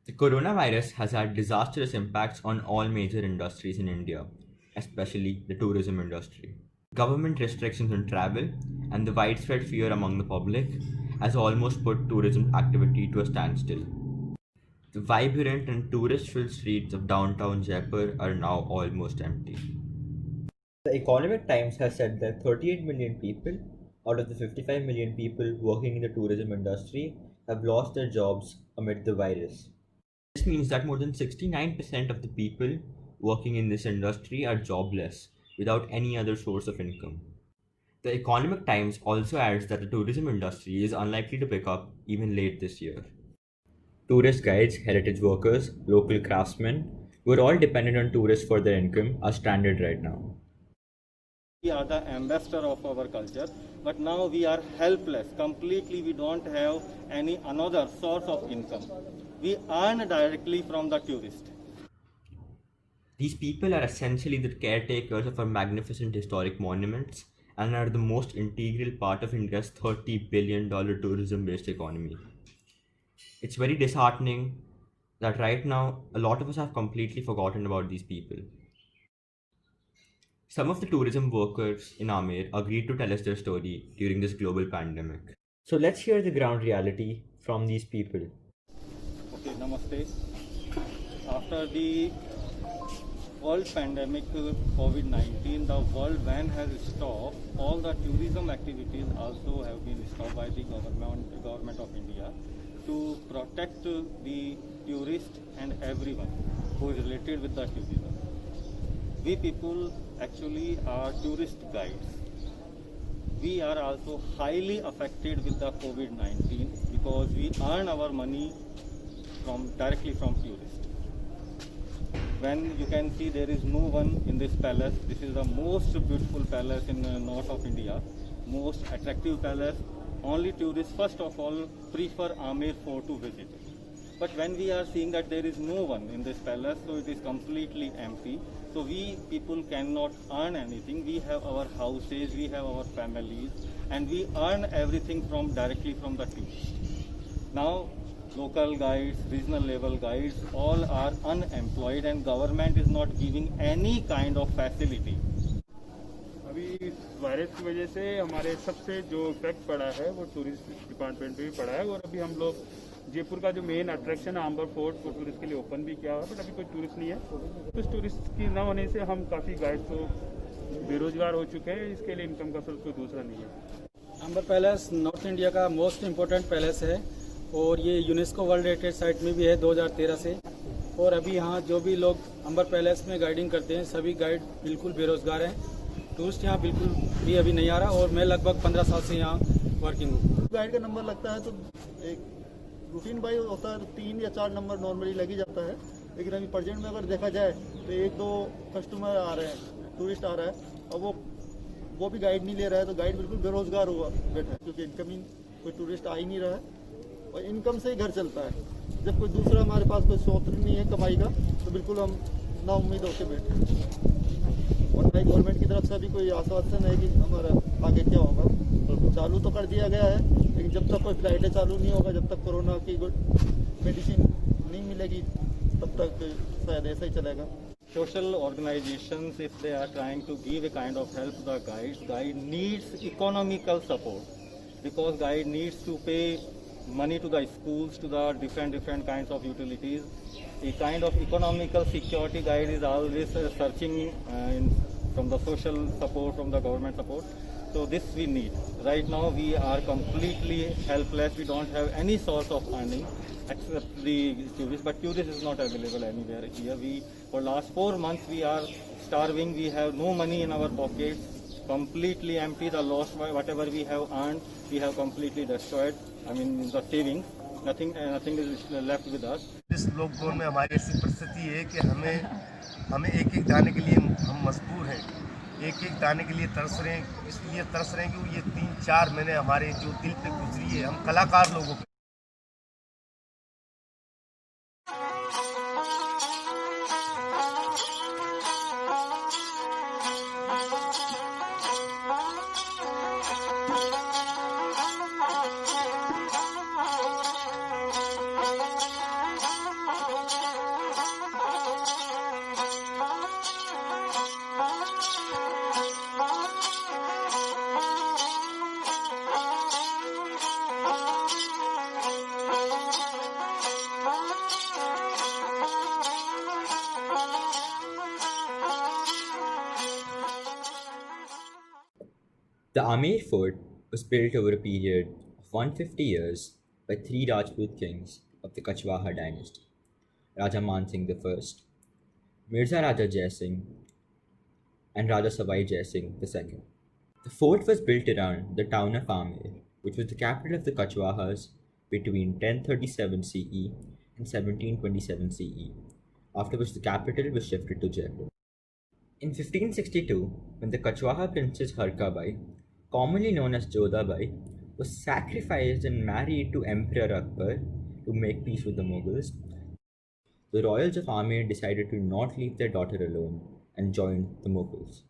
The coronavirus has had disastrous impacts on all major industries in India, especially the tourism industry. Government restrictions on travel and the widespread fear among the public has almost put tourism activity to a standstill. The vibrant and tourist filled streets of downtown Jaipur are now almost empty. The Economic Times has said that 38 million people out of the 55 million people working in the tourism industry have lost their jobs amid the virus. This means that more than 69% of the people working in this industry are jobless without any other source of income. The Economic Times also adds that the tourism industry is unlikely to pick up even late this year. Tourist guides, heritage workers, local craftsmen, who are all dependent on tourists for their income, are stranded right now. We are the ambassador of our culture, but now we are helpless. Completely, we don't have any another source of income. We earn directly from the tourist. These people are essentially the caretakers of our magnificent historic monuments and are the most integral part of India's $30 billion tourism based economy. It's very disheartening that right now a lot of us have completely forgotten about these people. Some of the tourism workers in Amer agreed to tell us their story during this global pandemic. So let's hear the ground reality from these people. Okay, namaste. After the world pandemic COVID-19, the world van has stopped. All the tourism activities also have been stopped by the government of India to protect the tourist and everyone who is related with the tourism. We people actually are tourist guides. We are also highly affected with the COVID-19 because we earn our money directly from tourists. When you can see there is no one in this palace. This is the most beautiful palace in the north of India, most attractive palace. Only tourists first of all prefer Amer Fort to visit. But when we are seeing that there is no one in this palace, so it is completely empty. So we people cannot earn anything. We have our houses, we have our families, and we earn everything directly from the tourists. Now, local guides, regional level guides, all are unemployed, and government is not giving any kind of facility. अभी इस virus की वजह से हमारे सबसे जो effect पड़ा है वो टूरिस्ट डिपार्टमेंट पे भी पड़ा है। और अभी हम लोग जयपुर का जो मेन अट्रैक्शन है आम्बर फोर्ट वो टूरिस्ट के लिए ओपन भी किया हुआ है, बट अभी कोई टूरिस्ट नहीं है। कुछ टूरिस्ट की न होने से हम काफ़ी गाइड तो बेरोजगार हो चुके हैं। इसके लिए इनकम का सोर्स कोई दूसरा नहीं है। आम्बर पैलेस नॉर्थ इंडिया का मोस्ट इम्पोर्टेंट पैलेस है और ये यूनेस्को वर्ल्ड हेरिटेज साइट में भी है 2013 से। और अभी यहाँ जो भी लोग आम्बर पैलेस में गाइडिंग करते हैं सभी गाइड बिल्कुल बेरोजगार हैं। टूरिस्ट यहाँ बिल्कुल भी अभी नहीं आ रहा और मैं लगभग 15 साल से यहाँ वर्किंग हूँ। गाइड का नंबर लगता है तो एक रूटीन बाई होता है तो 3 या 4 नंबर नॉर्मली लग ही जाता है। लेकिन अभी प्रेजेंट में अगर देखा जाए तो 1-2 कस्टमर आ रहे हैं, टूरिस्ट आ रहा है और वो भी गाइड नहीं ले रहा है, तो गाइड बिल्कुल बेरोजगार हुआ बैठा है क्योंकि इनकमिंग कोई टूरिस्ट आ ही नहीं रहा है और इनकम से ही घर चलता है। जब कोई दूसरा हमारे पास कोई स्रोत नहीं है कमाई का तो बिल्कुल हम ना उम्मीद होकर बैठे हैं और ना ही गवर्नमेंट की तरफ से भी कोई आश्वासन है कि हमारा आगे क्या होगा। तो चालू तो कर दिया गया है लेकिन जब तक कोई फ्लाइटें चालू नहीं होगा, जब तक कोरोना की मेडिसिन नहीं मिलेगी तब तक शायद ऐसा ही चलेगा। Social organizations, if they are trying to give a kind of help to the guide needs economical support because guide needs to pay money to the schools, to the different kinds of utilities. A kind of economical security guide is always searching from the social support, from the government support. So this we need. Right now we are completely helpless. We don't have any source of earning except the tourists. But tourists is not available anywhere here. For last 4 months we are starving. We have no money in our pockets. Completely empty. The loss, whatever we have earned, we have completely destroyed. I mean the savings. Nothing is left with us. इस lockdown में हमारी ऐसी परिस्थिति है कि हमें एक दाने के लिए हम मजबूर हैं, एक दाने के लिए तरस रहे हैं। इसलिए तरस रहे हैं कि ये 3-4 महीने हमारे जो दिल पे गुजरी है, हम कलाकार लोगों पे The Amer fort was built over a period of 150 years by three Rajput kings of the Kachwaha dynasty, Raja Man Singh I, Mirza Raja Jai Singh, and Raja Savai Jai Singh II. The fort was built around the town of Amer, which was the capital of the Kachwahas between 1037 CE and 1727 CE, after which the capital was shifted to Jaipur. In 1562, when the Kachwaha princess Harkabai, commonly known as Jodhabai, was sacrificed and married to Emperor Akbar to make peace with the Mughals, the royals of Amer decided to not leave their daughter alone and joined the Mughals.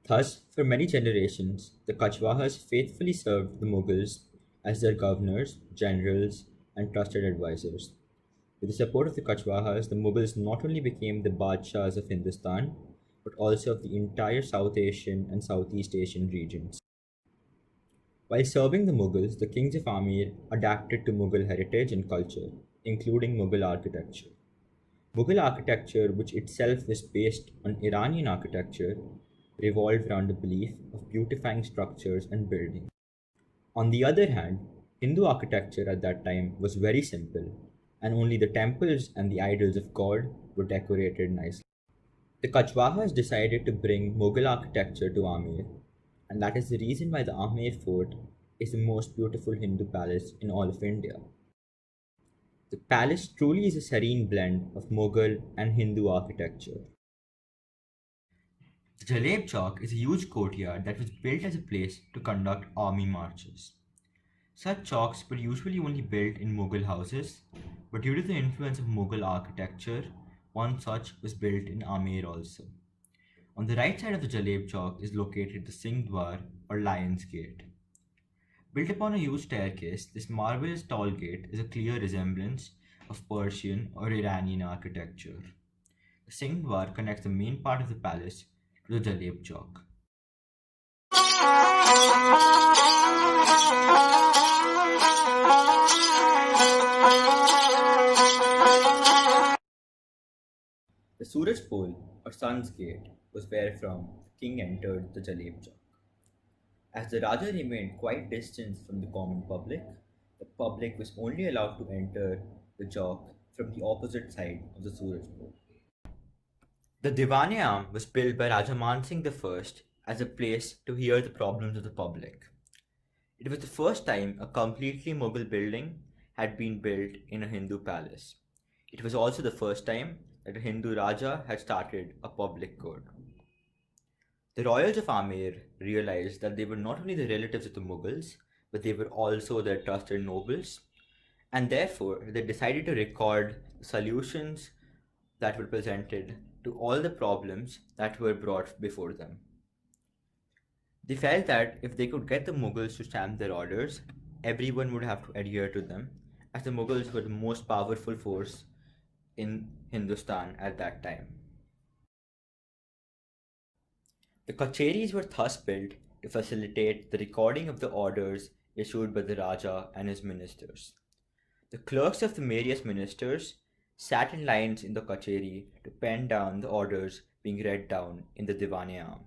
Thus, for many generations, the Kachwahas faithfully served the Mughals as their governors, generals, and trusted advisors. With the support of the Kachwahas, the Mughals not only became the Badshahs of Hindustan, but also of the entire South Asian and Southeast Asian regions. While serving the Mughals, the kings of Amer adapted to Mughal heritage and culture, including Mughal architecture. Mughal architecture, which itself was based on Iranian architecture, revolved around the belief of beautifying structures and buildings. On the other hand, Hindu architecture at that time was very simple, and only the temples and the idols of God were decorated nicely. The Kachwahas decided to bring Mughal architecture to Amer, and that is the reason why the Amer fort is the most beautiful Hindu palace in all of India. The palace truly is a serene blend of Mughal and Hindu architecture. The Jaleb Chowk is a huge courtyard that was built as a place to conduct army marches. Such chowks were usually only built in Mughal houses, but due to the influence of Mughal architecture, one such was built in Amer also. On the right side of the Jaleb Chowk is located the Singh Dwar or Lion's Gate. Built upon a huge staircase, this marvelous tall gate is a clear resemblance of Persian or Iranian architecture. The Singh Dwar connects the main part of the palace to the Jaleb Chowk. The Suraj Pole or Sun's Gate was wherefrom the king entered the Jaleb Chowk. As the Raja remained quite distant from the common public, the public was only allowed to enter the chowk from the opposite side of the Suraj Pole. The Diwan-e-Aam was built by Raja Man Singh I as a place to hear the problems of the public. It was the first time a completely Mughal building had been built in a Hindu palace. It was also the first time that a Hindu Raja had started a public court. The royals of Amer realized that they were not only the relatives of the Mughals, but they were also their trusted nobles, and therefore they decided to record the solutions that were presented to all the problems that were brought before them. They felt that if they could get the Mughals to stamp their orders, everyone would have to adhere to them, as the Mughals were the most powerful force in Hindustan at that time. The kacheris were thus built to facilitate the recording of the orders issued by the Raja and his ministers. The clerks of the various ministers sat in lines in the kacheri to pen down the orders being read down in the Diwan-e-Aam.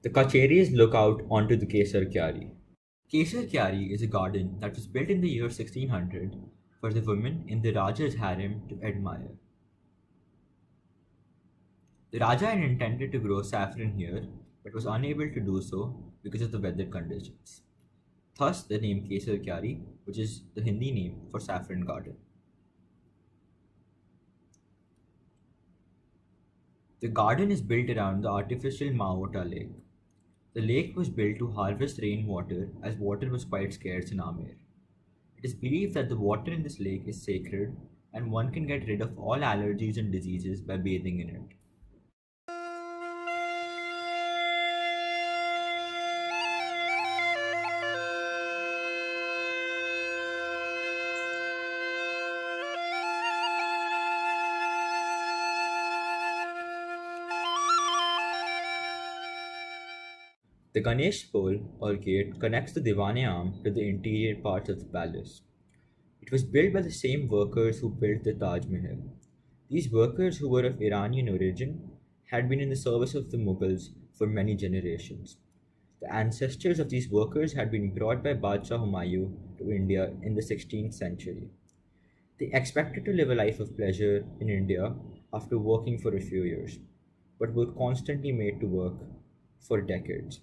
The kacheris look out onto the Kesar Kyari. Kesar Kyari is a garden that was built in the year 1600 for the women in the Raja's harem to admire. The Raja had intended to grow saffron here, but was unable to do so because of the weather conditions. Thus, the name Kesar Kyari, which is the Hindi name for saffron garden. The garden is built around the artificial Maota lake. The lake was built to harvest rainwater as water was quite scarce in Amer. It is believed that the water in this lake is sacred and one can get rid of all allergies and diseases by bathing in it. The Ganesh pole or gate connects the Diwan-e-Aam to the interior parts of the palace. It was built by the same workers who built the Taj Mahal. These workers, who were of Iranian origin, had been in the service of the Mughals for many generations. The ancestors of these workers had been brought by Badshah Humayun to India in the 16th century. They expected to live a life of pleasure in India after working for a few years, but were constantly made to work for decades.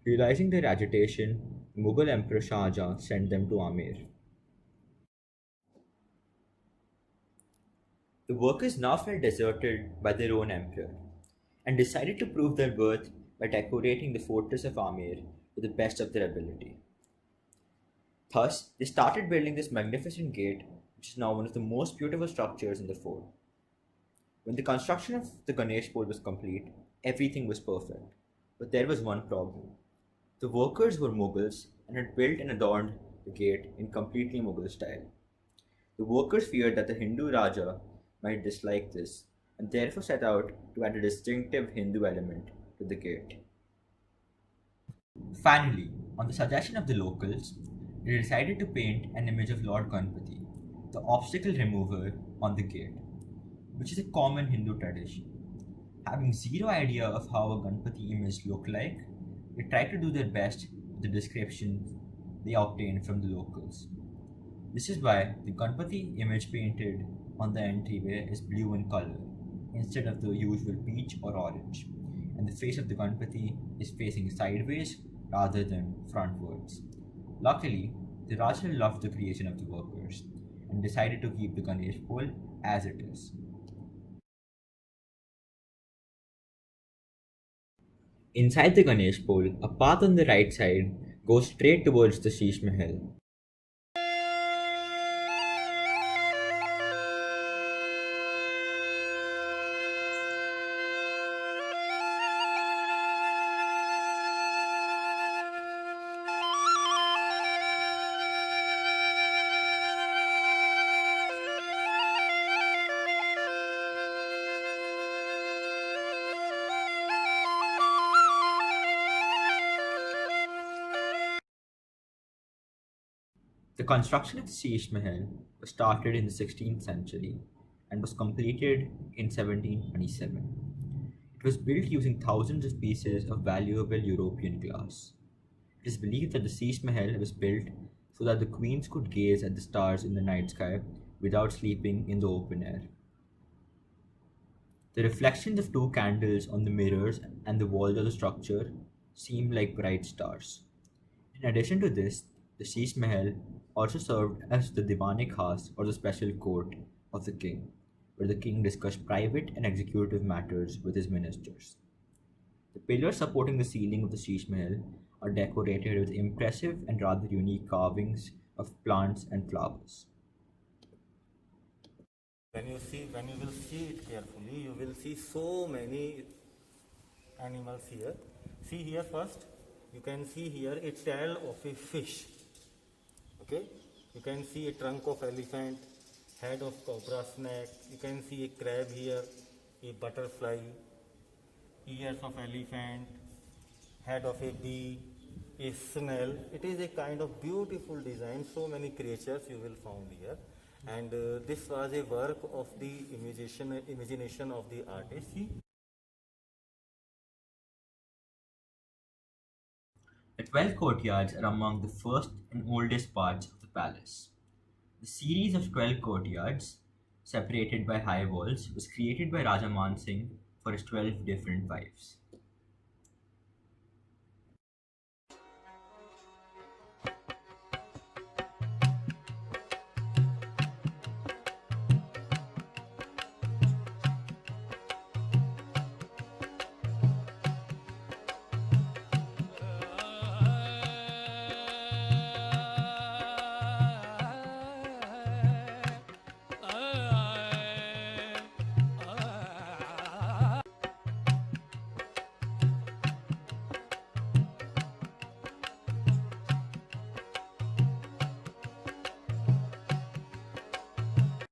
Realizing their agitation, Mughal Emperor Shah Jahan sent them to Amer. The workers now felt deserted by their own emperor and decided to prove their worth by decorating the fortress of Amer to the best of their ability. Thus, they started building this magnificent gate, which is now one of the most beautiful structures in the fort. When the construction of the Ganesh pole was complete, everything was perfect. But there was one problem. The workers were Mughals and had built and adorned the gate in completely Mughal style. The workers feared that the Hindu Raja might dislike this and therefore set out to add a distinctive Hindu element to the gate. Finally, on the suggestion of the locals, they decided to paint an image of Lord Ganpati, the obstacle remover, on the gate, which is a common Hindu tradition. Having zero idea of how a Ganpati image looked like, they tried to do their best with the description they obtained from the locals. This is why the Ganpati image painted on the entryway is blue in color instead of the usual peach or orange, and the face of the Ganpati is facing sideways rather than frontwards. Luckily, the Raja loved the creation of the workers and decided to keep the Ganesh pole as it is. Inside the Ganesh pole, a path on the right side goes straight towards the Sheesh Mahal. The construction of the Sheesh Mahal was started in the 16th century and was completed in 1727. It was built using thousands of pieces of valuable European glass. It is believed that the Sheesh Mahal was built so that the queens could gaze at the stars in the night sky without sleeping in the open air. The reflections of two candles on the mirrors and the walls of the structure seem like bright stars. In addition to this, the Sheesh Mahal also served as the Diwan-e Khas, or the special court of the king, where the king discussed private and executive matters with his ministers. The pillars supporting the ceiling of the Sheesh Mahal are decorated with impressive and rather unique carvings of plants and flowers. When you will see it carefully, you will see so many animals here. See here first, you can see here a tail of a fish. Okay, you can see a trunk of elephant, head of cobra snake. You can see a crab here, a butterfly, ears of elephant, head of a bee, a snail. It is a kind of beautiful design. So many creatures you will found here. And this was a work of the imagination of the artist. See? The 12 courtyards are among the first and oldest parts of the palace. The series of 12 courtyards, separated by high walls, was created by Raja Man Singh for his 12 different wives.